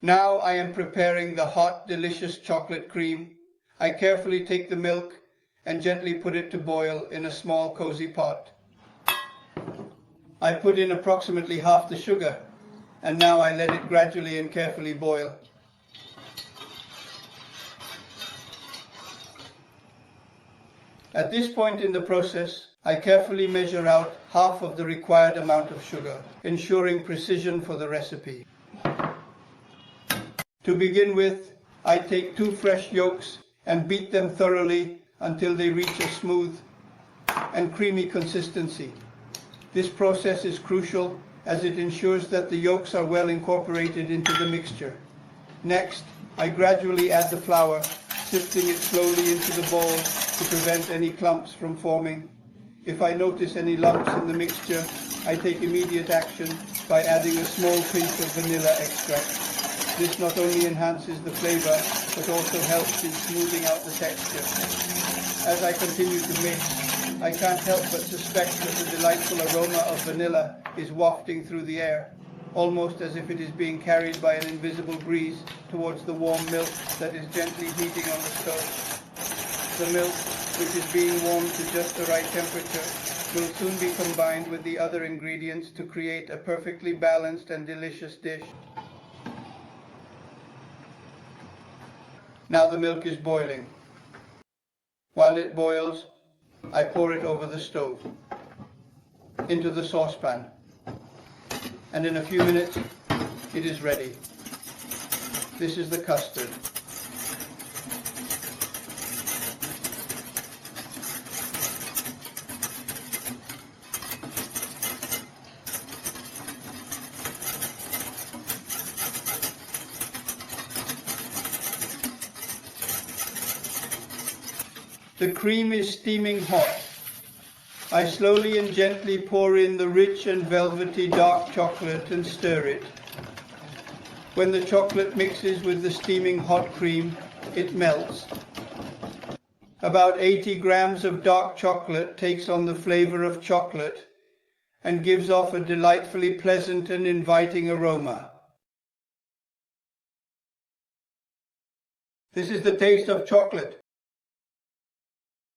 Now I am preparing the hot, delicious chocolate cream. I carefully take the milk and gently put it to boil in a small, cozy pot. I put in approximately half the sugar, and now I let it gradually and carefully boil. At this point in the process, I carefully measure out half of the required amount of sugar, ensuring precision for the recipe. To begin with, I take 2 fresh yolks and beat them thoroughly until they reach a smooth and creamy consistency. This process is crucial as it ensures that the yolks are well incorporated into the mixture. Next, I gradually add the flour, sifting it slowly into the bowl to prevent any clumps from forming. If I notice any lumps in the mixture, I take immediate action by adding a small pinch of vanilla extract. This not only enhances the flavor, but also helps in smoothing out the texture. As I continue to mix, I can't help but suspect that the delightful aroma of vanilla is wafting through the air, almost as if it is being carried by an invisible breeze towards the warm milk that is gently heating on the stove. The milk, which is being warmed to just the right temperature, will soon be combined with the other ingredients to create a perfectly balanced and delicious dish. Now the milk is boiling. While it boils, I pour it over the stove, into the saucepan, and in a few minutes it is ready. This is the custard. The cream is steaming hot. I slowly and gently pour in the rich and velvety dark chocolate and stir it. When the chocolate mixes with the steaming hot cream, it melts. About 80 grams of dark chocolate takes on the flavor of chocolate and gives off a delightfully pleasant and inviting aroma. This is the taste of chocolate.